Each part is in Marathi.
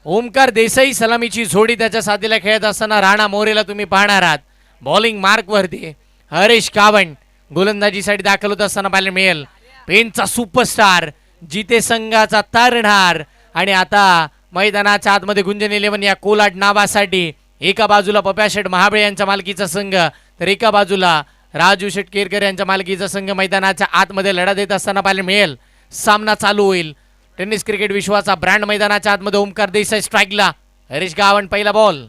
ओमकार देसाई सलामीची जोडी त्याच्या साथीला खेळत असताना राणा मोरेला तुम्ही पाहणार आहात. बॉलिंग मार्क वरती हरीश कावण गोलंदाजीसाठी दाखल होत असताना पाहायला मिळेल. पेनचा सुपरस्टार जिते संघाचा तारणहार आणि आता मैदानाच्या आतमध्ये गुंजन 11 या कोलाट नावासाठी एका बाजूला पप्या शेठ महाबळे यांच्या मालकीचा संघ तर एका बाजूला राजू शेठ केरकर यांच्या मालकीचा संघ मैदानाच्या आतमध्ये लढा देत असताना पाहायला मिळेल. सामना चालू होईल. टेनिस क्रिकेट विश्वाचा ब्रँड मैदानाच्या आतमध्ये ओमकार देसाई स्ट्राईकला. हरीश गावण पहिला बॉल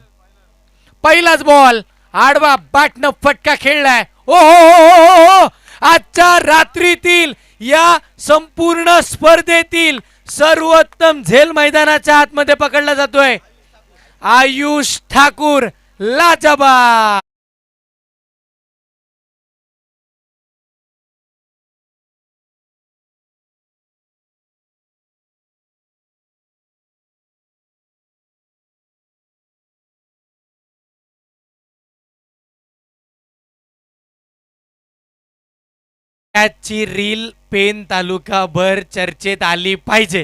पहिलाच बॉल आडवा बॅटनं फटका खेळलाय. ओ आजच्या रात्रीतील या संपूर्ण स्पर्धेतील सर्वोत्तम झेल मैदानाच्या आतमध्ये पकडला जातोय. आयुष ठाकूर लाजवाब. ची रील पेन तालुका भर चर्चेत आली पाहिजे.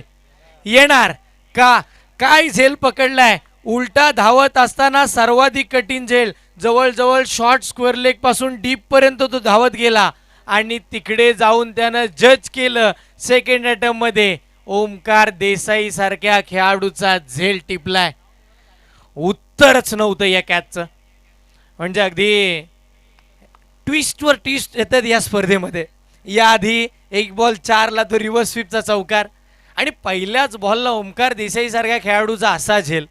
येणार का काय झेल पकडलाय. उलटा धावत असताना सर्वाधिक कठीण झेल जवळजवळ शॉर्ट स्क्वेअर लेग पासून डीप पर्यंत तो धावत गेला आणि तिकडे जाऊन त्यानं जज केलं. सेकंड अटेम्प्ट मध्ये ओमकार देसाई सारख्या खेळाडूचा झेल टिपलाय. उत्तरच नव्हतं या कॅचचं. म्हणजे अगदी ट्विस्टवर ट्विस्ट येतात या स्पर्धेमध्ये. याआधी एक बॉल 4ला तो रिव्हर्स स्वीपचा चौकार आणि पहिल्याच बॉलला ओमकार देसाई सारख्या खेळाडूचा असा झेल.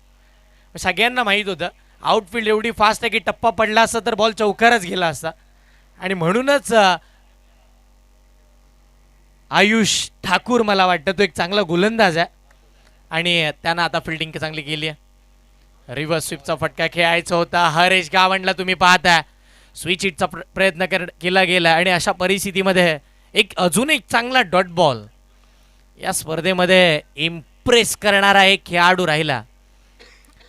सगळ्यांना माहीत होतं आउटफील्ड एवढी फास्ट आहे की टप्पा पडला असता तर बॉल चौकारच गेला असता आणि म्हणूनच आयुष ठाकूर मला वाटतं तो एक चांगला गोलंदाज आहे आणि त्यानं आता फिल्डिंग चांगली केली आहे. रिव्हर्स स्वीपचा फटका खेळायचा होता. हरीश गावणला तुम्ही पाहताय स्विच हिटचा प्रयत्न केला गेला आणि अशा परिस्थितीमध्ये अजून एक चांगला डॉट बॉल या स्पर्धेमध्ये इम्प्रेस करणारा एक खेळाडू राहिला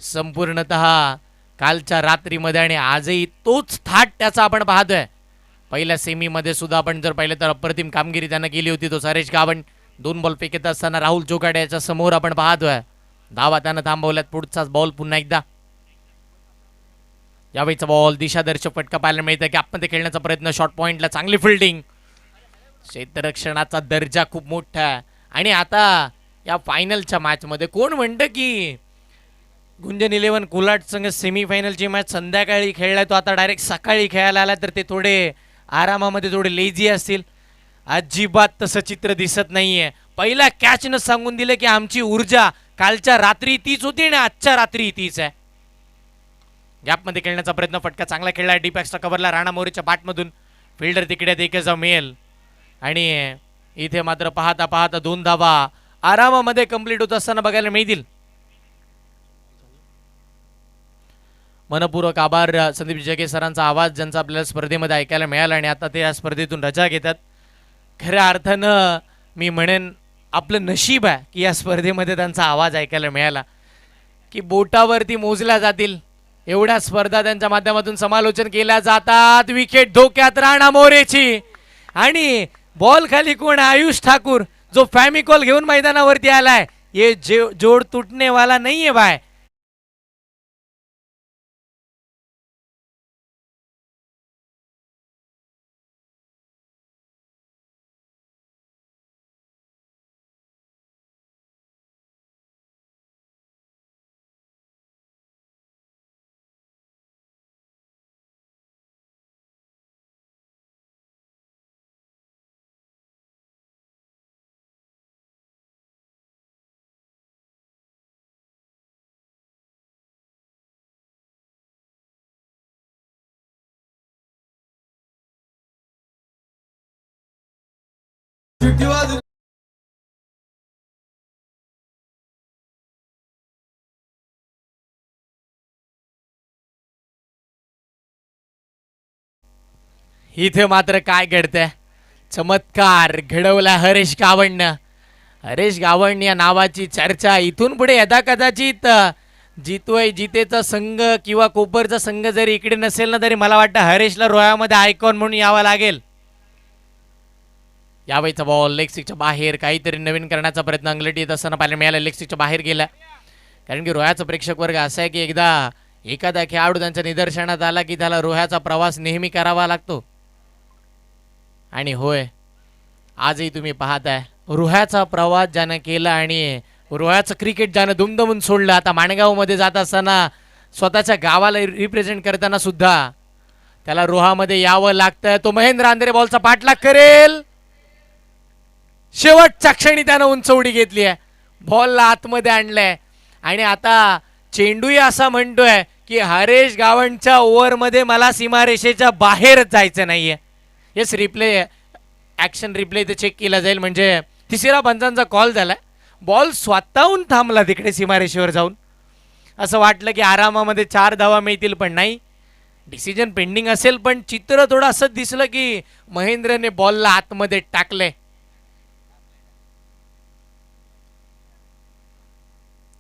संपूर्णतः कालच्या रात्रीमध्ये आणि आजही तोच थाट त्याचा आपण पाहतोय. पहिल्या सेमीमध्ये सुद्धा आपण जर पाहिलं तर अप्रतिम कामगिरी त्यानं केली होती. तो हरीश गावण 2 बॉल फेकत असताना राहुल जोगाडे याच्या समोर आपण पाहतोय. धावा त्यानं थांबवल्यात. पुढचाच बॉल पुन्हा एकदा यावेळीचा बॉल दिशादर्शक फटका पाहायला मिळतं की आपण ते खेळण्याचा प्रयत्न शॉर्ट पॉइंटला चांगली फिल्डिंग. क्षेत्ररक्षणाचा दर्जा खूप मोठा आहे आणि आता या फायनलच्या मॅचमध्ये कोण म्हणतं की गुंजन 11 कोलाट संघ सेमीफायनलची मॅच संध्याकाळी खेळलाय तो आता डायरेक्ट सकाळी खेळायला आला तर ते थोडे आरामामध्ये थोडे लेझी असतील. अजिबात तसं चित्र दिसत नाहीये. पहिल्या कॅचनं सांगून दिलं की आमची ऊर्जा कालच्या रात्री तीच होती आणि आजच्या रात्री तीच आहे. गॅपमध्ये खेळण्याचा प्रयत्न फटका चांगला खेळला. डीप एक्स्ट्रा कव्हरला राणा मोरेच्या बॅटमधून फिल्डर तिकडे एकच मिळेल आणि इथे मात्र पाहता पाहता 2 धावा आरामामध्ये कंप्लीट होत असताना बघायला मिळतील. मनपूर्वक आभार संदीप जगे सरांचा आवाज ज्यांचा आपल्याला स्पर्धेमध्ये ऐकायला मिळाला आणि आता ते या स्पर्धेतून रजा घेतात. खऱ्या अर्थानं मी म्हणेन आपलं नशीब आहे की या स्पर्धेमध्ये त्यांचा आवाज ऐकायला मिळाला की बोटावरती मोजल्या जातील एवढ्या स्पर्धा त्यांच्या माध्यमातून समालोचन केल्या जातात. विकेट धोक्यात राणा मोरेची आणि बॉल खाली कोण आयुष ठाकूर जो फॅमिकॉल घेऊन मैदानावरती आलाय. ये जोड तुटने वाला नाहीये बाय. इथे मात्र काय घडतंय. चमत्कार घडवला हरीश गावणनं. हरीश गावण या नावाची चर्चा इथून पुढे यदा कदाचित जितेचा संघ किंवा कोपरचा संघ जरी इकडे नसेल ना तरी मला वाटतं हरीशला रोयामध्ये आयकॉन म्हणून यावं लागेल. यावेळीचा बॉल लेग स्टिकच्या बाहेर काहीतरी नवीन करण्याचा प्रयत्न अंगलटी येत असताना पाहायला मिळाला. लेग स्टिकच्या बाहेर गेला. कारण की रोह्याचा प्रेक्षक वर्ग असा आहे की एकदा एखादा खेळाडू त्यांच्या निदर्शनात आला की त्याला रोह्याचा प्रवास नेहमी करावा लागतो. आणि होय, आजही तुम्ही पाहताय रोह्याचा प्रवास ज्यानं केला आणि रोह्याचं क्रिकेट ज्यानं दुमदमून सोडलं. आता माणगावमध्ये जात असताना स्वतःच्या गावाला रिप्रेझेंट करताना सुद्धा त्याला रोहामध्ये यावं लागतं. तो महेंद्र अंधेरे बॉलचा पाठलाग करेल. शेवटच्या क्षणी त्यानं उंच उडी घेतली आहे, बॉलला आतमध्ये आणलंय आणि आता चेंडूही असा म्हणतोय की हरेश गावंडच्या ओव्हरमध्ये मला सीमारेषेच्या बाहेरच जायचं नाहीये. येस, रिप्ले ॲक्शन रिप्ले इथे चेक केला जाईल. म्हणजे तिसरा पंचांचा कॉल झाला. बॉल स्वतःहून थांबला तिकडे सीमारेषेवर जाऊन. असं वाटलं की आरामामध्ये 4 धावा मिळतील, पण नाही, डिसिजन पेंडिंग असेल. पण चित्र थोडं असंच दिसलं की महेंद्रने बॉलला आतमध्ये टाकले.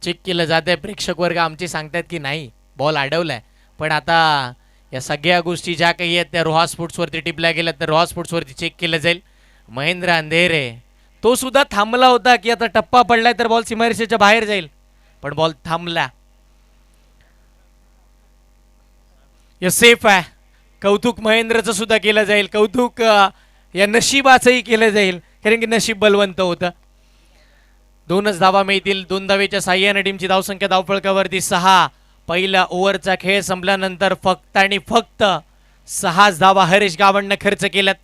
चेक केलं जात आहे. प्रेक्षक वर्ग आमचे सांगतात की नाही, बॉल अडवलाय. पण आता या सगळ्या गोष्टी ज्या काही आहेत त्या रोहा स्पोर्ट्सवरती टिपल्या गेल्या, तर रोहा स्पोर्ट्सवरती चेक केलं जाईल. महेंद्र अंधेरे तो सुद्धा थांबला होता की आता टप्पा पडलाय तर बॉल सीमारेषेच्या बाहेर जाईल, पण बॉल थांबला. या सेफ आहे. कौतुक महेंद्रचं सुद्धा केलं जाईल. कौतुक या नशिबाचंही केलं जाईल, कारण की नशीब बलवंत होतं. 2च धावा मिळतील. 2 धावेच्या साह्याने टीमची धावसंख्या धावफलकावरती 6. पहिला ओव्हरचा खेळ संपल्यानंतर फक्त आणि फक्त 6च धावा हरीश गावंडनं खर्च केल्यात.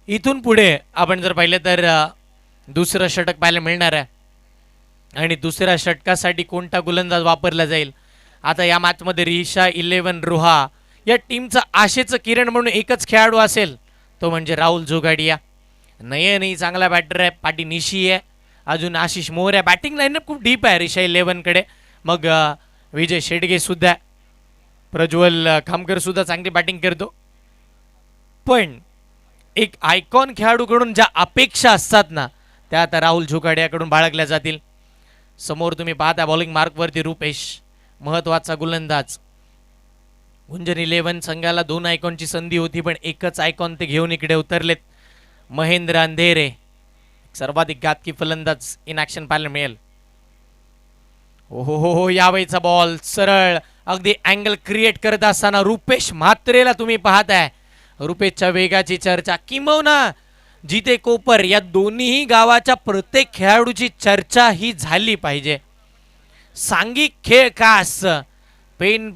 इथून पुढे आपण जर पाहिलं तर दुसरं षटक पाहायला मिळणार आहे आणि दुसऱ्या षटकासाठी कोणता गोलंदाज वापरला जाईल. आता या मॅचमध्ये रिशा 11 रोहा या टीमचा आशेचं किरण म्हणून एकच खेळाडू असेल, तो म्हणजे राहुल जोगाडिया. नयनही चांगला बॅटर आहे. पाटी निशी आहे. अजून आशिष मोर आहे. बॅटिंग लाईनअप खूप डीप आहे रिशा 11 कडे. मग विजय शेडगे सुद्धा, प्रज्वल खामकर सुद्धा चांगली बॅटिंग करतो. पण एक आयकॉन खेळाडूकडून ज्या अपेक्षा असतात ना, त्या आता राहुल जोगाडियाकडून बाळगल्या जातील. समोर तुम्ही पाहता बॉलिंग मार्कवरती रुपेश, महत्वाचा गोलंदाज. गुंजन 11 संघाला 2 आयकॉनची संधी होती, पण एकच आयकॉन ते घेऊन इकडे उतरलेत. महेंद्र अंधेरे सर्वाधिक घातकी फलंदाज इन ॲक्शन पाहायला मिळेल. हो, यावेळीचा बॉल सरळ अगदी अँगल क्रिएट करत असताना रुपेश म्हात्रेला तुम्ही पाहताय. रुपेशच्या वेगाची चर्चा, किंबहुना जिते कोपर या दोन्ही गावाच्या प्रत्येक खेळाडूची चर्चा ही झाली पाहिजे. सांघिक खेळ का असं, पेन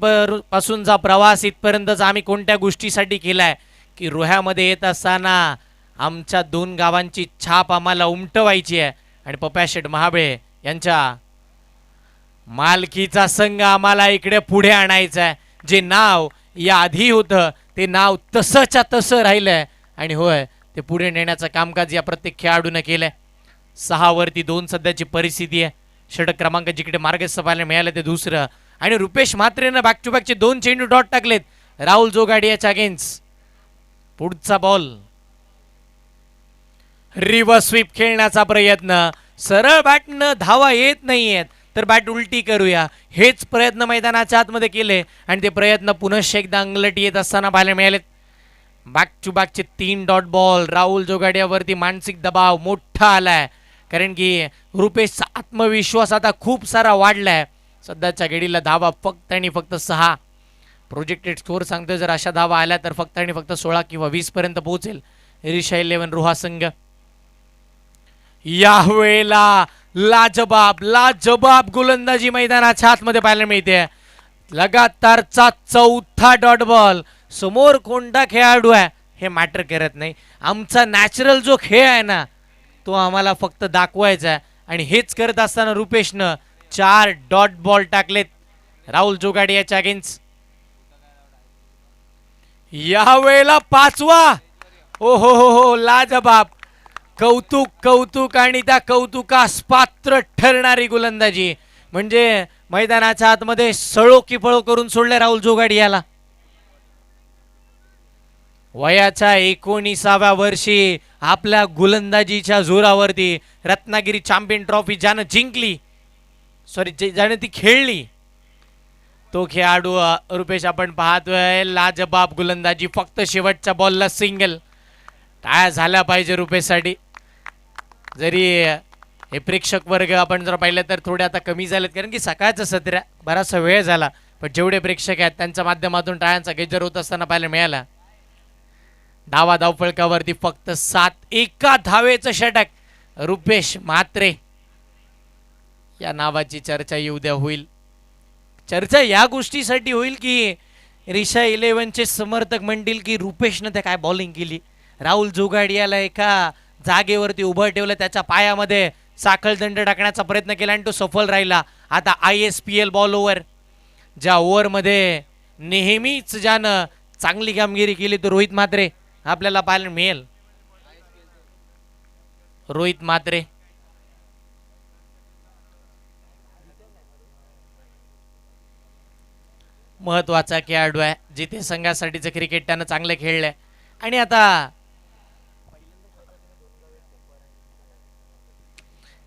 पासूनचा प्रवास इथपर्यंतच आम्ही कोणत्या गोष्टीसाठी केलाय की रोह्यामध्ये येत असताना आमच्या 2 गावांची छाप आम्हाला उमटवायची आहे आणि पप्याशेठ महाबळे यांच्या मालकीचा संघ आम्हाला इकडे पुढे आणायचा आहे. जे नाव या आधी होतं ते नाव तसंच्या तसं राहिलंय आणि होय, ते पुढे नेण्याचं कामकाज या प्रत्येक खेळाडूने केलंय. 6 वरती 2 सध्याची परिस्थिती आहे. षटक क्रमांक जिकडे मार्गस्थ पाहायला मिळालं ते दुसरं. आणि रुपेश म्हात्रेनं बॅक टू बॅकचे 2 चेंडू डॉट टाकलेत राहुल जोगाडियाच्या अगेन्स्ट. पुढचा बॉल, रिव्हर्स स्वीप खेळण्याचा प्रयत्न. सरळ बॅटनं धावा येत नाहीयेत तर बॅट उलटी करूया, हेच प्रयत्न मैदानाच्या आतमध्ये केले आणि ते प्रयत्न पुनश्च एकदा अंगलटी येत असताना पाहायला मिळालेत. बॅक टू बॅकचे 3 डॉट बॉल. राहुल जोगाडियावरती मानसिक दबाव मोठा आलाय, कारण की रुपेशचा आत्मविश्वास आता खूप सारा वाढलाय. सध्याच्या घडीला धावा फक्त आणि फक्त 6. प्रोजेक्टेड स्कोअर सांगतोय जर अशा धावा आल्या तर फक्त आणि फक्त 16 किंवा 20 पर्यंत पोहोचेल रिशा 11 रोहा संघ. यावेळेला लाजबाब गोलंदाजी मैदानाच्या आतमध्ये पाहायला मिळते. लगातारचा 4था डॉट बॉल. समोर कोणता खेळाडू आहे हे मॅटर करत नाही. आमचा नॅचरल जो खेळ आहे ना, तो आम्हाला फक्त दाखवायचा आहे आणि हेच करत असताना रुपेशनं 4 डॉट बॉल टाकलेत राहुल जोगाडियाच्या अगेन्स्ट. यावेळेला 5वा. हो, लाजबाब. कौतुक आणि त्या कौतुकास पात्र ठरणारी गोलंदाजी. म्हणजे मैदानाच्या आतमध्ये सळो की पळो करून सोडले राहुल जोगाडियाला. वयाच्या 19व्या वर्षी आपल्या गोलंदाजीच्या जोरावरती रत्नागिरी चॅम्पियन ट्रॉफी ज्यानं जिंकली, ज्याने ती खेळली, तो खेळाडू रुपेश आपण पाहतोय. लाजबाब गोलंदाजी. फक्त शेवटच्या बॉलला सिंगल. टाळ्या झाल्या पाहिजे रुपेशसाठी. जरी हे प्रेक्षक वर्ग आपण जर पाहिलं तर थोडे आता कमी झालेत, कारण की सकाळचं सत्र बराचसा वेळ झाला, पण जेवढे प्रेक्षक आहेत त्यांच्या माध्यमातून टाळ्यांचा गजर होत असताना पाहायला मिळाला. धावा धावफलकावरती फक्त 7, एका धावेचं षटक रुपेश म्हात्रे या नावाची चर्चा उद्या होईल. चर्चा या गोष्टीसाठी होईल की रिषा 11चे समर्थक म्हणतील की रुपेशनं त्या काय बॉलिंग केली, राहुल जोगाडियाला एका जागेवरती उभं ठेवलं, त्याच्या पायामध्ये साखळदंड टाकण्याचा प्रयत्न केला आणि तो सफल राहिला. आता ISPL बॉल ओव्हर, ज्या ओव्हरमध्ये नेहमीच ज्यानं चांगली कामगिरी केली तो रोहित म्हात्रे आपल्याला पाहायला मिळेल. रोहित म्हात्रे महत्वाचा खेळाडू आहे, जिथे संघासाठीचं क्रिकेट त्यानं चांगलं खेळलंय. आणि आता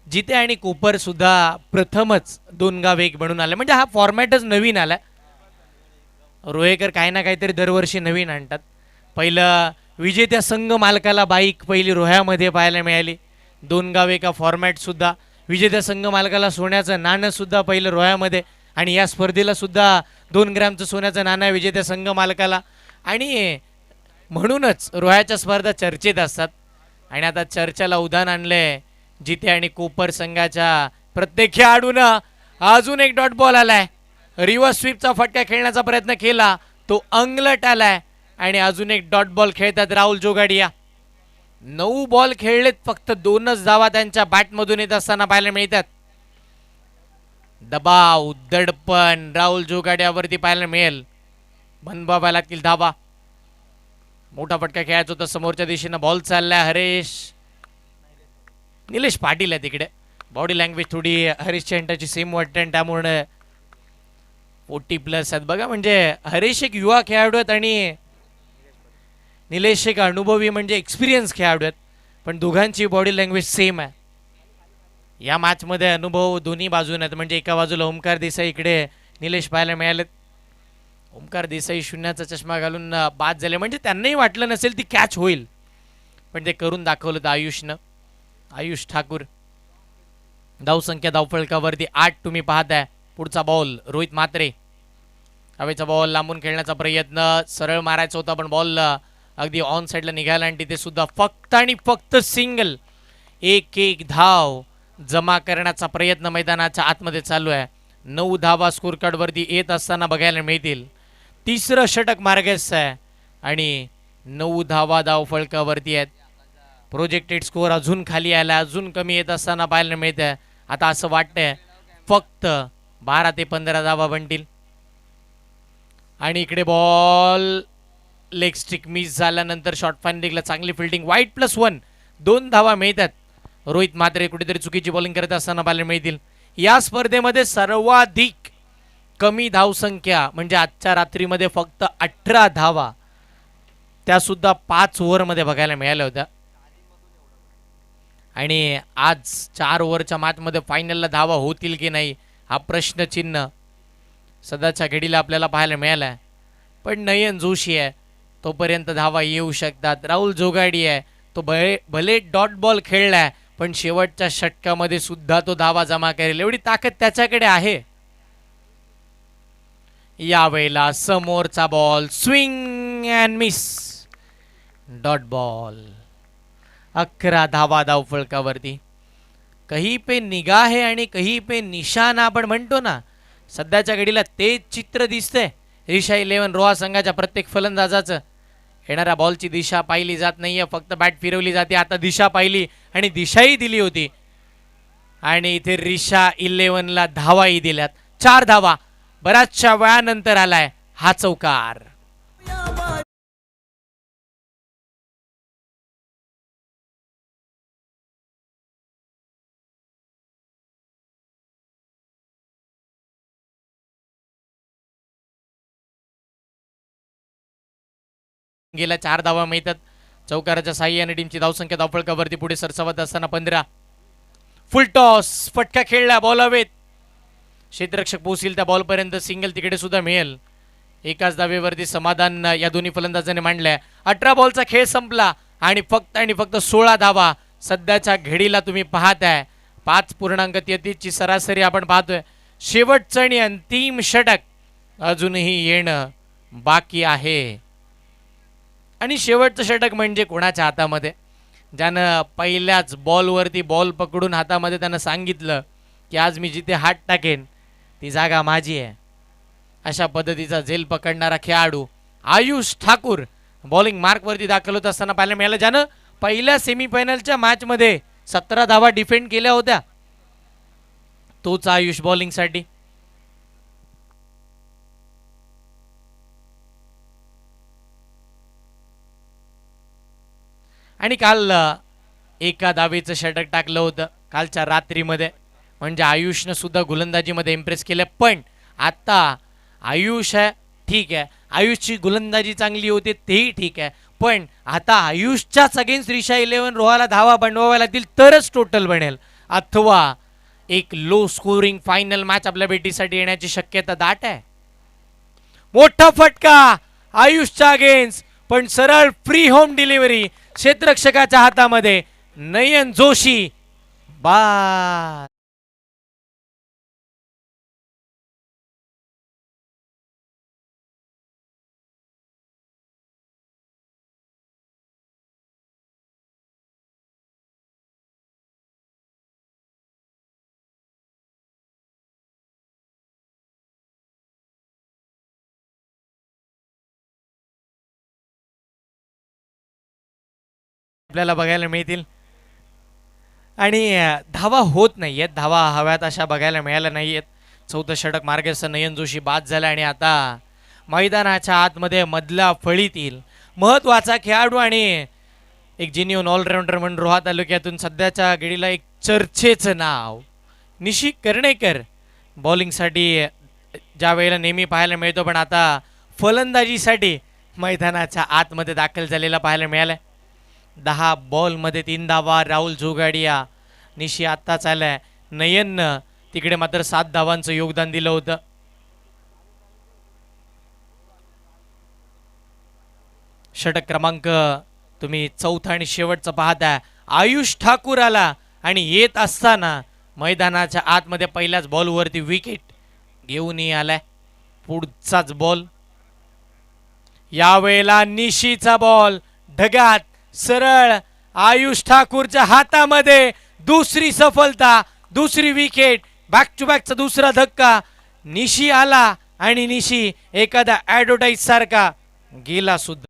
जिथे आणि कोपर सुद्धा प्रथमच 2 गाव 1 बनून आले, म्हणजे हा फॉर्मॅटच नवीन आलाय. रोहेकर काही ना काहीतरी दरवर्षी नवीन आणतात. पहिलं विजेत्या संघ मालकाला बाईक पहिली रोह्यामध्ये पाहायला मिळाली. 2 गाव 1 फॉर्मॅट सुद्धा विजेत्या संघ मालकाला सोन्याचं नाणं सुद्धा पहिलं रोह्यामध्ये, आणि या स्पर्धेला सुद्धा 2 ग्रॅमचं सोन्याचं नाणं विजेत्या संघ मालकाला. आणि म्हणूनच रोह्याच्या स्पर्धा चर्चेत असतात. आणि आता चर्चेला उदाहरण आणलंय जिथे आणि कोपर संघाच्या प्रत्येक खेळाडूनं अजून एक डॉट बॉल आलाय. रिव्हर्स स्वीपचा फटका खेळण्याचा प्रयत्न केला, तो अंगलट आलाय. आणि अजून एक डॉट बॉल खेळतात राहुल जोगाडिया. 9 बॉल खेळलेत, फक्त 2च धावा त्यांच्या बॅटमधून येत असताना पाहायला मिळतात. दबाव दडपण राहुल जोगाडियावरती पाहायला मिळेल. बनबाबा लागतील धावा. मोठा फटका खेळायचा होता, समोरच्या दिशेनं बॉल चाललाय. हरेश निलेश पाटील आहे तिकडे. बॉडी लँग्वेज थोडी हरीश चेंटाची सेम वाटते, त्यामुळे 40+ आहेत बघा. म्हणजे हरीश एक युवा खेळाडू आहेत आणि निलेश एक अनुभवी म्हणजे एक्सपिरियन्स खेळाडू आहेत, पण दोघांची बॉडी लँग्वेज सेम आहे. या मॅचमध्ये अनुभव दोन्ही बाजूने आहेत. म्हणजे एका बाजूला ओमकार देसाई, इकडे निलेश पाहायला मिळालेत. ओमकार देसाई 0चा चष्मा घालून बाद झाले, म्हणजे त्यांनाही वाटलं नसेल ती कॅच होईल, पण ते करून दाखवलं तर आयुषनं. आयुष ठाकूर. धावसंख्या धावफलकावरती 8 तुम्ही पाहताय. पुढचा बॉल रोहित म्हात्रे. हवेचा बॉल लांबून खेळण्याचा प्रयत्न, सरळ मारायचा होता पण बॉल अगदी ऑन साईडला निघाला आणि तिथे सुद्धा फक्त आणि फक्त सिंगल. 1 धाव जमा करण्याचा प्रयत्न मैदानाच्या आतमध्ये चालू आहे. 9 धावा स्कोर कार्डवरती येत असताना बघायला मिळतील. 3रं षटक मार्गस्थ आहे आणि 9 धावा धावफलकावरती आहेत. प्रोजेक्टेड स्कोअर अजून खाली आला, अजून कमी येत असताना पाहायला मिळतंय. आता असं वाटतंय फक्त 12 ते 15 धावा बनतील. आणि इकडे बॉल लेग स्टिक मिस झाल्यानंतर शॉर्ट फाइंडिंगला चांगली फिल्डिंग. वाईट +1, 2 धावा मिळतात. रोहित म्हात्रे कुठेतरी चुकीची बॉलिंग करत असताना पाहायला मिळतील. या स्पर्धेमध्ये सर्वाधिक कमी धावसंख्या म्हणजे आजच्या रात्रीमध्ये फक्त 18 धावा, त्यासुद्धा 5 ओव्हरमध्ये बघायला मिळाल्या होत्या. आणि आज 4 ओव्हरच्या मॅचमध्ये फायनलला धावा होतील की नाही हा प्रश्नचिन्ह सध्याच्या घडीला आपल्याला पाहायला मिळाला आहे. पण नयन जोशी आहे, तोपर्यंत धावा येऊ शकतात. राहुल जोगाडी आहे, तो भले डॉट बॉल खेळलाय, पण शेवटच्या षटकामध्ये सुद्धा तो धावा जमा करेल एवढी ताकद त्याच्याकडे आहे. यावेळेला समोरचा ball swing and miss, dot ball. 11 धावा धावफलकावरती. कहीं पे निगाह है आणि कहीं पे निशाणा आपण म्हणतो ना, सध्याच्या घडीला तेच चित्र दिसतंय रिषा 11 रोहा संघाच्या प्रत्येक फलंदाजाचं. येणाऱ्या बॉलची दिशा पाहिली जात नाहीये, फक्त बॅट फिरवली जाते. आता दिशा पाहिली आणि दिशाही दिली होती आणि इथे रिषा 11ला धावाही दिल्यात. 4 धावा बऱ्याचशा वेळानंतर आलाय हा चौकार. गेल्या 4 धावा मिळतात. चौकाराच्या साह्याने टीमची धावसंख्या धावफलकावरती पुढे सरसावत असताना 15. फुल टॉस, फटका खेळला, बॉल हवेत. क्षेत्ररक्षक पोहोचतील त्या बॉलपर्यंत, सिंगल तिकडे सुद्धा मिळेल. एकाच धावेवरती समाधान या दोन्ही फलंदाजांनी मांडलंय. 18 बॉलचा खेळ संपला आणि फक्त 16 धावा सध्याच्या घडीला तुम्ही पाहताय 5.33ची सरासरी आपण पाहतोय. शेवटचं आणि अंतिम षटक अजूनही येणं बाकी आहे. आणि शेवटचं षटक म्हणजे कोणाच्या हातामध्ये, ज्यानं पहिल्याच बॉलवरती बॉल पकडून हातामध्ये त्यानं सांगितलं की आज मी जिथे हात टाकेन ती जागा माझी आहे. अशा पद्धतीचा झेल पकडणारा खेळाडू आयुष ठाकूर बॉलिंग मार्कवरती दाखल होत असताना पाहायला मिळालं, ज्यानं पहिल्या सेमीफायनलच्या मॅचमध्ये 17 धावा डिफेंड केल्या होत्या. तोच आयुष बॉलिंगसाठी. आणि काल एका धावेचं षटक टाकलं होतं कालच्या रात्रीमध्ये, म्हणजे आयुषनं सुद्धा गोलंदाजीमध्ये इम्प्रेस केलं. पण आता आयुष आहे ठीक आहे, आयुषची गोलंदाजी चांगली होते तेही ठीक आहे, पण आता आयुषच्याच अगेन्स्ट ऋषा 11 रोहाला धावा बनवाव्या लागतील तरच टोटल बनेल, अथवा एक लो स्कोरिंग फायनल मॅच आपल्या भेटीसाठी येण्याची शक्यता दाट आहे. मोठा फटका आयुषच्या अगेन्स्ट, पण सरळ फ्री होम डिलिव्हरी क्षेत्ररक्षकाच्या हातामध्ये. नयन जोशी बा. आपल्याला बघायला मिळतील. आणि धावा होत नाहीयेत, धावा हव्यात अशा बघायला मिळाल्या नाहीयेत. चौथं षटक मार्गस्थ नयन जोशी बाद झाला आणि आता मैदानाच्या आतमध्ये मधल्या फळीतील महत्वाचा खेळाडू आणि एक जेन्युइन ऑलराऊंडर म्हणून रोहा तालुक्यातून सध्याच्या घडीला एक चर्चेचं नाव निशी कर्णेकर बॉलिंगसाठी ज्या वेळेला नेहमी पाहायला मिळतो, पण आता फलंदाजीसाठी मैदानाच्या आतमध्ये दाखल झालेला पाहायला मिळालाय. 10 बॉलमध्ये 3 धावा. राहुल जोगाडिया निशी आत्ताच आलाय. नयननं तिकडे मात्र 7 धावांचं योगदान दिलं होतं. षटक क्रमांक तुम्ही चौथा आणि शेवटचं पाहताय. आयुष ठाकूर आला आणि येत असताना मैदानाच्या आतमध्ये पहिल्याच बॉलवरती विकेट घेऊनही आलाय. पुढचाच बॉल, यावेळेला निशीचा बॉल ढगात सरळ आयुष ठाकूरच्या हातामध्ये. दुसरी सफलता, दुसरी विकेट, बॅक टू बॅकचा दुसरा धक्का. निशी आला आणि निशी एखादा ॲडव्हर्टाईज सारखा गेला सुद्धा.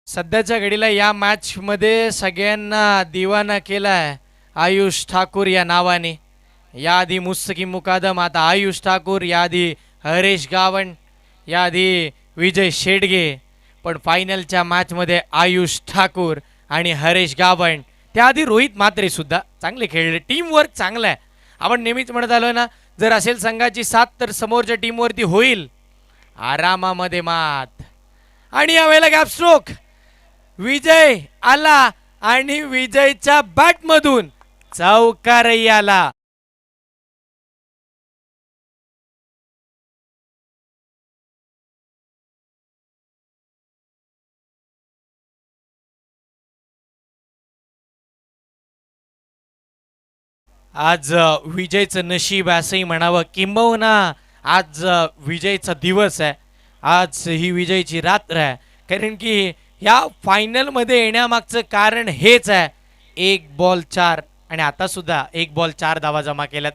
सध्याच्या घडीला या मॅचमध्ये सगळ्यांना दिवाना केलाय आयुष ठाकूर या नावाने. याआधी मुस्तकीम मुकादम, आता आयुष ठाकूर, याआधी हरेश गावण, याआधी विजय शेडगे. पण फायनलच्या मॅचमध्ये आयुष ठाकूर आणि हरेश गावण, त्याआधी रोहित म्हात्रे सुद्धा चांगले खेळले. टीमवर्क चांगला आहे. आपण नेहमीच म्हणत आलो ना, जर असेल संघाची साथ तर समोरच्या टीमवरती होईल आरामामध्ये मात. आणि यावेळेला गॅप स्ट्रोक, विजय आला आणि विजयच्या बॅटमधून चौकारही आला. आज विजयचं नशीब असंही म्हणावं, किंबहुना आज विजयचा दिवस आहे, आज ही विजयची रात्र आहे. कारण की या फायनलमध्ये येण्यामागचं कारण हेच आहे, 1 बॉल 4 आणि आता सुद्धा 1 बॉल 4 धावा जमा केल्यात.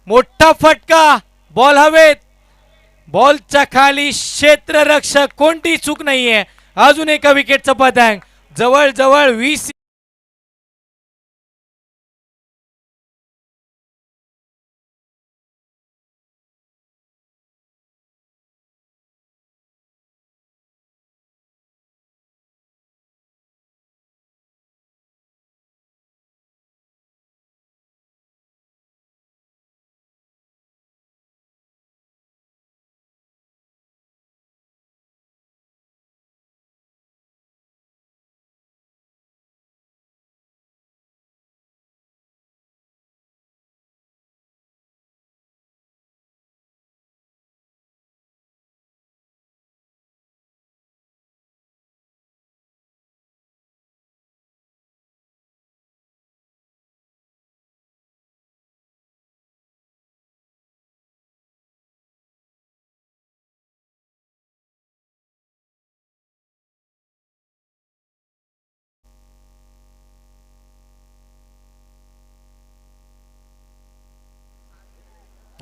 मोठा फटका, बॉल हवेत, बॉलच्या खाली क्षेत्ररक्षक, कोणती चूक नाहीये. अजून एका विकेटचं पतंग, जवळजवळ 20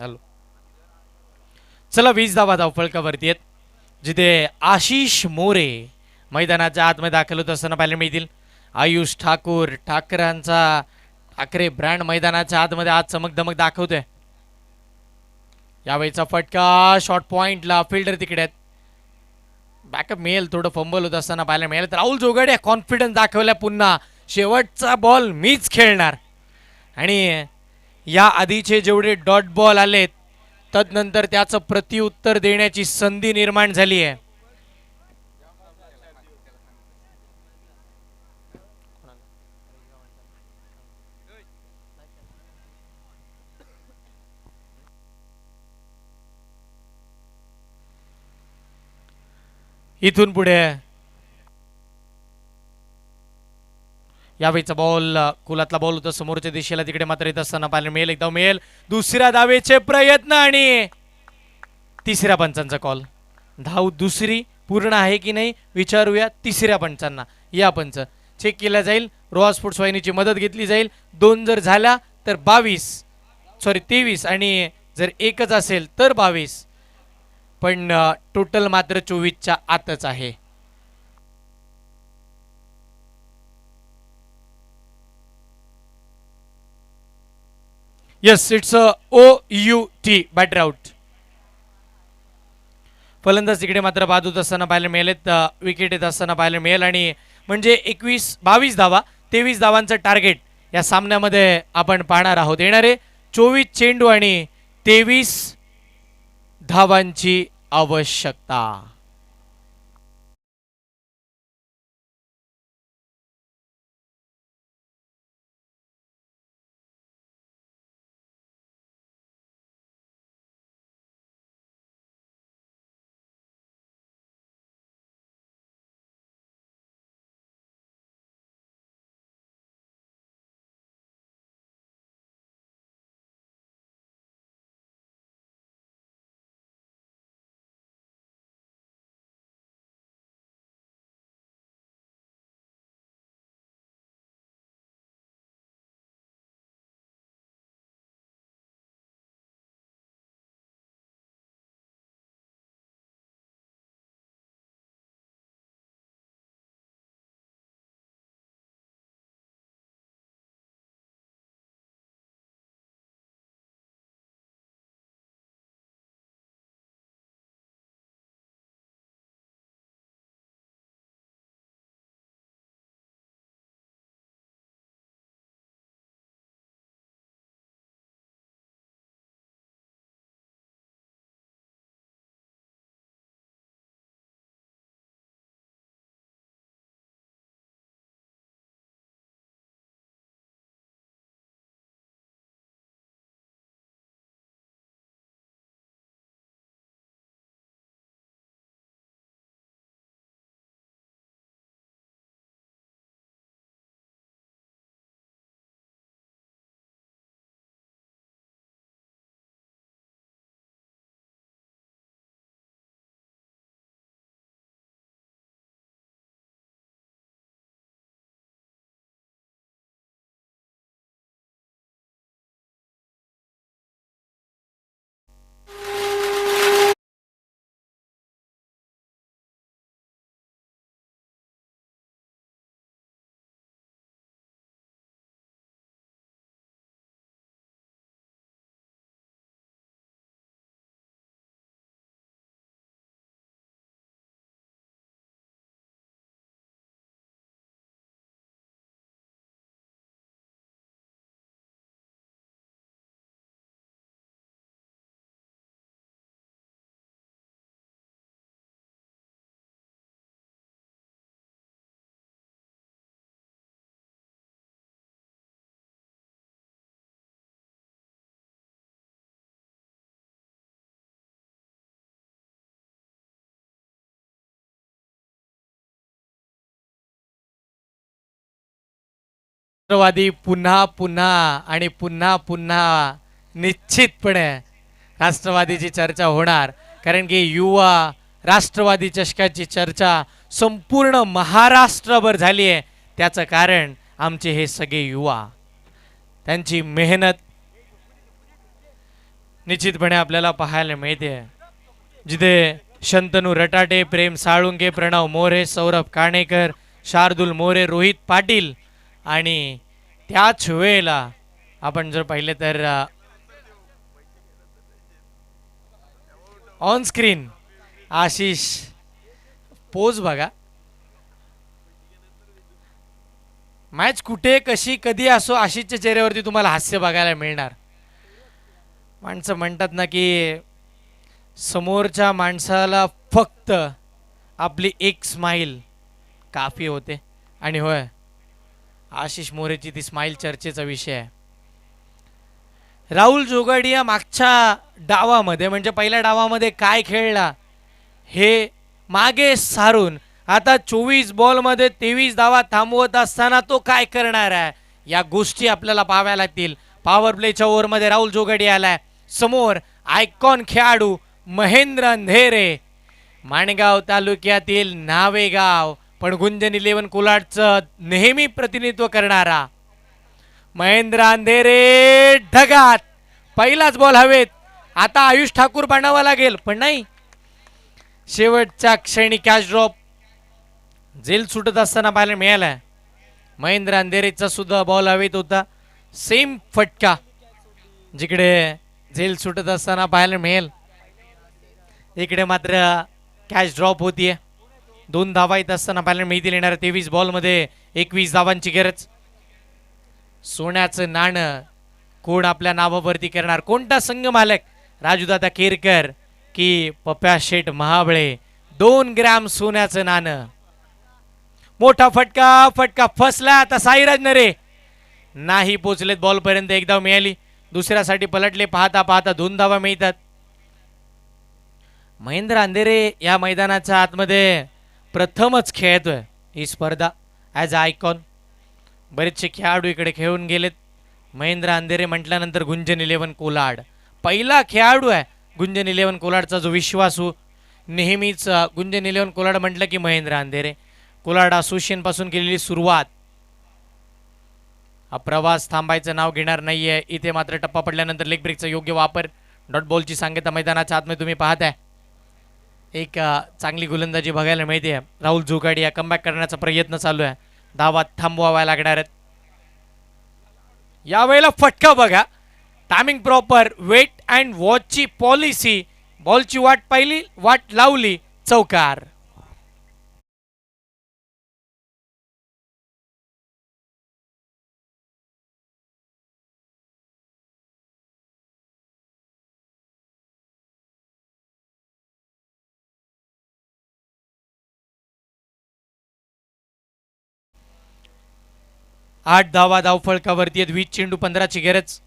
हॅलो. चला 20 धावा धावफलकावरती आहेत, जिथे आशिष मोरे मैदानाच्या आतमध्ये दाखल होत असताना पाहायला मिळतील. आयुष ठाकरे ब्रँड मैदानाच्या आतमध्ये आज चमक धमक दाखवतोय. यावेळीचा फटका शॉर्ट पॉइंटला, फिल्डर तिकडे आहेत. बॅकअप मिळेल, थोडं फंबल होत असताना पाहायला मिळेल. तर राहुल जोगडे कॉन्फिडन्स दाखवल्या, पुन्हा शेवटचा बॉल मीच खेळणार. आणि या आधीचे जेवढे डॉट बॉल आलेत तदनंतर त्याचं प्रत्युत्तर देण्याची संधी निर्माण झाली आहे. इथून पुढे यावेळीचा बॉल कुलातला बॉल होता समोरच्या दिशेला, तिकडे मात्र येत असताना पाहायला मिळेल. एकदा मिळेल, दुसऱ्या धावेचे प्रयत्न आणि तिसऱ्या पंचांचा कॉल. धाव दुसरी पूर्ण आहे की नाही विचारूया तिसऱ्या पंचांना. या पंच चेक केला जाईल, रोहा स्पोर्ट्स वाहिनीची मदत घेतली जाईल. 2 जर झाल्या तर 23 आणि जर एकच असेल तर 22, पण टोटल मात्र 24च्या आतच आहे. Yes, it's OUT batter out. फलंदाज तिकडे मात्र बाद होत असताना पाहायला मिळेल, विकेट येत असताना पाहायला मिळेल. आणि म्हणजे 22 धावा 23 धावांचं टार्गेट या सामन्यामध्ये आपण पाहणार आहोत. येणारे 24 चेंडू आणि 23 धावांची आवश्यकता. राष्ट्रवादी पुन्हा पुन्हा आणि पुन्हा पुन्हा निश्चितपणे राष्ट्रवादीची चर्चा होणार, कारण की युवा राष्ट्रवादी चषकाची चर्चा संपूर्ण महाराष्ट्रभर झाली आहे. त्याचं कारण आमचे हे सगळे युवा, त्यांची मेहनत, निश्चितपणे आपल्याला पाहायला मिळते, जिथे शंतनू रटाटे, प्रेम साळुंके, प्रणव मोरे, सौरभ काणेकर, शार्दुल मोरे, रोहित पाटील आणि त्याच वेळेला आपण जर पाहिले तर ऑन स्क्रीन आशिष पोज बघा. मॅच कुठे कशी कधी असो आशिषच्या चेहऱ्यावरती तुम्हाला हास्य बघायला मिळणार. माणसं म्हणतात ना की समोरच्या माणसाला फक्त आपली एक स्माईल काफी होते. आणि होय, आशिष मोरेची ती स्माईल चर्चेचा विषय आहे. राहुल जोगाडिया मागच्या डावामध्ये म्हणजे पहिल्या डावामध्ये काय खेळला हे मागे सारून आता 24 बॉलमध्ये 23 धावा थांबवत असताना तो काय करणार आहे, या गोष्टी आपल्याला पाहाव्या लागतील. पॉवर प्लेच्या ओव्हरमध्ये राहुल जोगाडिया आलाय. समोर आयकॉन खेळाडू महेंद्र अंधेरे, माणगाव तालुक्यातील नावेगाव पण गुंजन 11 कोलाडचं नेहमी प्रतिनिधित्व करणारा महेंद्र अंधेरे ढगात. पहिलाच बॉल हवेत. आता आयुष ठाकूर बनावा लागेल पण नाही, शेवटच्या क्षणी कॅच ड्रॉप जेल सुटत असताना पाहायला मिळाला. महेंद्र अंधेरेचा सुद्धा बॉल हवेत होता, सेम फटका जिकडे जेल सुटत असताना पाहायला मिळेल, इकडे मात्र कॅच ड्रॉप होतीये. 2 धावा येत असताना पाहायला मिळतील. येणाऱ्या 23 बॉलमध्ये 21 धावांची गरज. सोन्याचं नाणं कोण आपल्या नावावरती करणार, कोणता संघ मालक, राजूदादा केरकर की पप्या शेठ महाबळे. 2 ग्रॅम सोन्याचं नाणं. मोठा फटका, फटका फसला. आता साईराज नरे नाही पोचलेत बॉल पर्यंत. एक धाव मिळाली, दुसऱ्यासाठी पलटले. पाहता पाहता 2 धावा मिळतात. महेंद्र अंधेरे या मैदानाच्या आतमध्ये प्रथमच खेळतोय ही स्पर्धा ॲज अ आयकॉन. बरेचसे खेळाडू इकडे खेळून गेलेत. महेंद्र अंधेरे म्हटल्यानंतर गुंजन 11 कोलाड पहिला खेळाडू आहे. गुंजन 11 कोलाडचा जो विश्वासू नेहमीच गुंजन 11 कोलाड म्हटलं की महेंद्र अंधेरे. कोलाड असोसिएशन पासून केलेली सुरुवात, हा प्रवास थांबायचं नाव घेणार नाहीये. इथे मात्र टप्पा पडल्यानंतर लेग ब्रेकचा योग्य वापर. डॉट बॉलची सांगता मैदानाच्या आतमध्ये तुम्ही पाहताय. एक चांगली गोलंदाजी बघायला मिळते. राहुल जोगाडिया कमबॅक करण्याचा प्रयत्न चालू आहे. धावा थांबवाव्या लागणार आहेत. यावेळेला फटका बघा, टायमिंग प्रॉपर, वेट अँड वॉचची पॉलिसी. बॉलची वाट पाहिली, वाट लावली, चौकार. आठ धावा धावफळकावरती आहेत. 20 चेंडू 15ची गरज.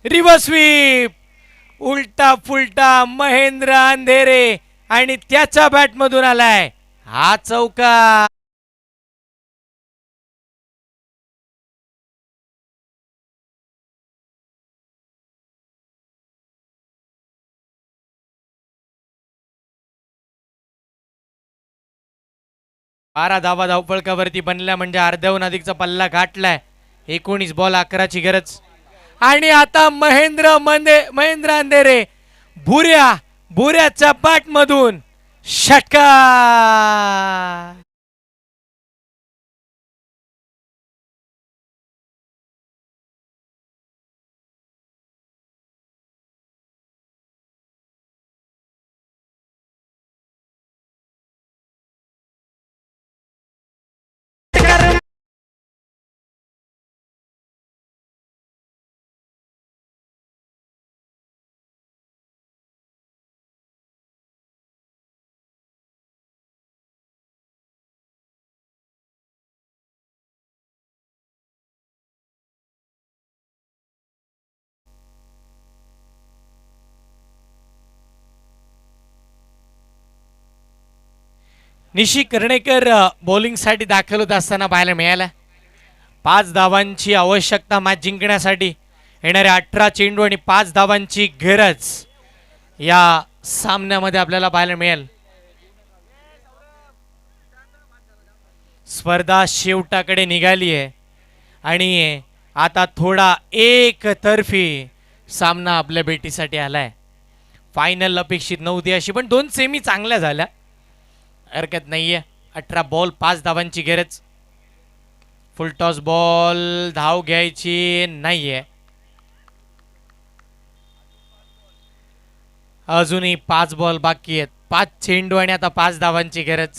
रिव्हर्स स्वीप, उलटा फुलटा महेंद्र अंधेरे आणि त्याच्या बॅटमधून आलाय हा चौकार. बारा धावा धावफळकावरती बनल्या म्हणजे अर्ध्याहून अधिकचा पल्ला गाठलाय. 19 बॉल 11ची गरज. आणि आता महेंद्र अंधेरे भुऱ्याच्या बॅटमधून षटकार. निशी कर्णेकर बॉलिंगसाठी दाखल होत असताना पाहायला मिळाला. 5 धावांची आवश्यकता मॅच जिंकण्यासाठी. येणाऱ्या 18 चेंडू आणि 5 धावांची गरज या सामन्यामध्ये आपल्याला पाहायला मिळेल. स्पर्धा शेवटाकडे निघाली आहे आणि आता थोडा एकतर्फी सामना आपल्या भेटीसाठी आलाय. फायनल अपेक्षित नव्हती अशी, पण 2 सेमी चांगल्या झाल्या, हरकत नाहीये. 18 बॉल 5 धावांची गरज. फुल टॉस बॉल, धाव घ्यायची नाहीये. अजूनही 5 बॉल बाकी आहेत. 5 चेंडू आणि आता 5 धावांची गरज.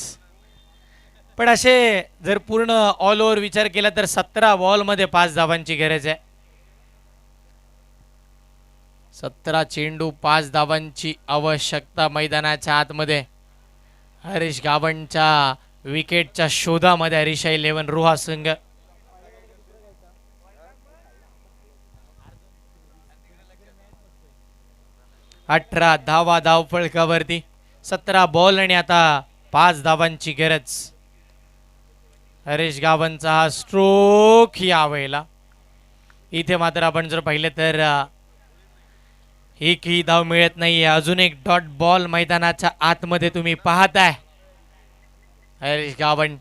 पण असे जर पूर्ण ऑल ओव्हर विचार केला तर 17 बॉलमध्ये 5 धावांची गरज आहे. 17 चेंडू 5 धावांची आवश्यकता मैदानाच्या आतमध्ये. हरीश गावणच्या विकेटच्या शोधामध्ये हरीशा 11 रोहा संघ. अठरा धावा धावफलकावरती. 17 बॉल आणि आता 5 धावांची गरज. हरीश गावनचा हा स्ट्रोक यावेळेला. इथे मात्र आपण जर पाहिलं तर एकही धाव मिळत नाहीये. अजून एक डॉट बॉल मैदानाच्या आतमध्ये तुम्ही पाहताय. हरीश गावण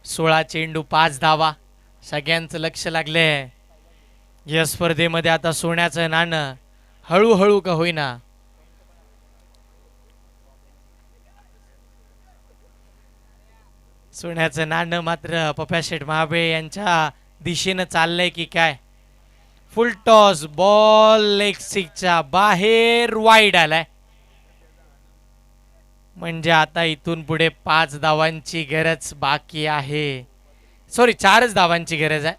16 चेंडू 5 धावा. सगळ्यांचं लक्ष लागले या स्पर्धेमध्ये. आता सोन्याचं नाणं हळूहळू का होईना सोन्याचं नाणं मात्र पप्या शेठ महाबळे यांच्या दिशेनं चाललंय की काय. फुल टॉस बॉल लेग सिक्सच्या बाहेर वाईड आलाय. म्हणजे आता इथून पुढे 5 धावांची गरज बाकी आहे. सॉरी 4च धावांची गरज आहे.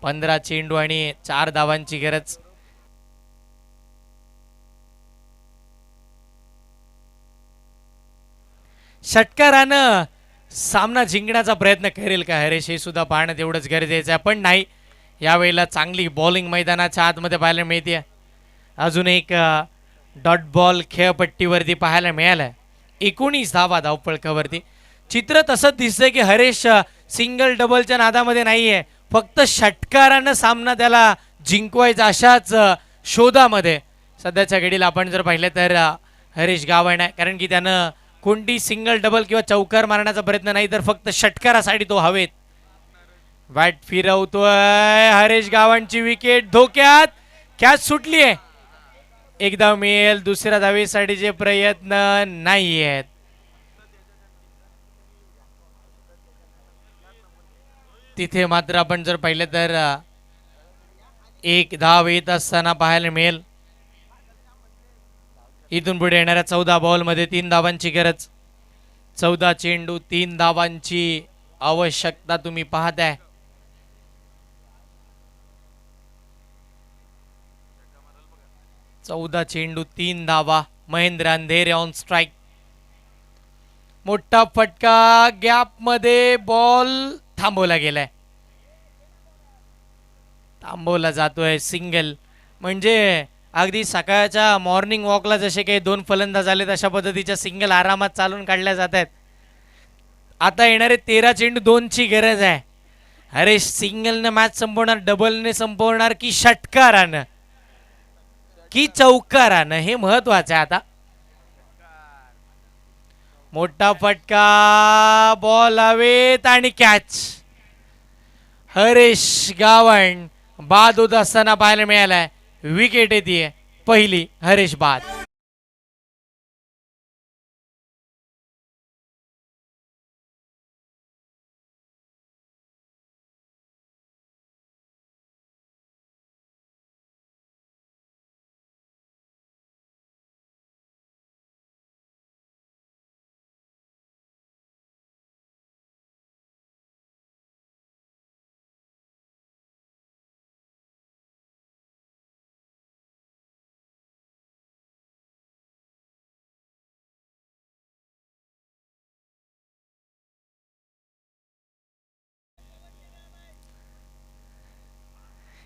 15 चेंडू आणि 4 धावांची गरज. षटकारानं सामना जिंकण्याचा प्रयत्न करेल का हरेश, हे सुद्धा पाहणं तेवढंच गरजेचं आहे. पण नाही, यावेळेला चांगली बॉलिंग मैदानाच्या आतमध्ये पाहायला मिळते. अजून एक डॉट बॉल खेळपट्टीवरती पाहायला मिळालं. 19 धावा धावफलकावरती. चित्र तसंच दिसतंय की हरेश सिंगल डबलच्या नादामध्ये नाहीये, फक्त षटकारानं सामना त्याला जिंकवायचा अशाच शोधामध्ये सध्याच्या घडीला आपण जर पाहिलं तर हरीश गावण आहे. कारण की त्यानं कोणती सिंगल डबल किंवा चौकार मारण्याचा प्रयत्न नाही, तर फक्त षटकारासाठी तो हवेत. बॅट फिरवतोय. हरीश गावणची विकेट धोक्यात. कॅच सुटली आहे. एक धाव मिळेल. दुसऱ्या धावेसाठीचे प्रयत्न नाही आहेत. तिथे मात्र आपण जर पाहिलं तर एक धाव येत असताना पाहायला मिळेल. इथून पुढे येणाऱ्या 14 बॉलमध्ये 3 धावांची गरज. 14 चेंडू 3 धावांची आवश्यकता तुम्ही पाहताय. चौदा चेंडू 3 धावा. महेंद्र अंधेरे ऑन स्ट्राइक. मोठा फटका. गॅप मध्ये बॉल थांबवला गेलाय. थांबवला जातोय. सिंगल. म्हणजे अगदी सकाळच्या मॉर्निंग वॉकला जसे काही 2 फलंदाज आले तशा पद्धतीच्या सिंगल आरामात चालून काढल्या जात आहेत. आता येणारे 13 चेंडू 2ची गरज आहे. हरेश सिंगलने मॅच संपवणार, डबलने संपवणार की षटकारानं की चौकारानं, हे महत्वाचं आहे. आता मोठा फटका. बॉल हवेत आणि कॅच. हरीश गावण बाद होत असताना पाहायला मिळालाय. विकेट येते पहिली. हरीश बाद.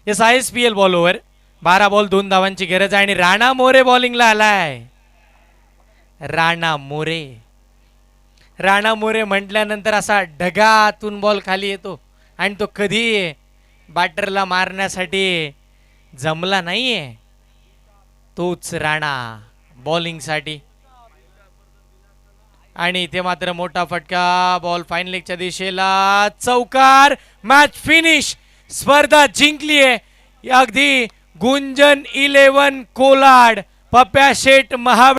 S ISPL ball over. 12 ball 2 धावांची गरज आहे. आणि राणा मोरे बॉलिंगला आलाय. राणा मोरे. राणा मोरे म्हटल्यानंतर असा ढगातून बॉल खाली येतो आणि तो कधी बॅटरला मारण्यासाठी जमला नाहीये. तोच राणा बॉलिंगसाठी. आणि इथे मात्र मोठा फटका. बॉल फाईन लेगच्या दिशेला. चौकार. Match finish. स्पर्धा जिंकली आहे. अगदी गुंजन 11 कोलाड, पप्या शेठ महा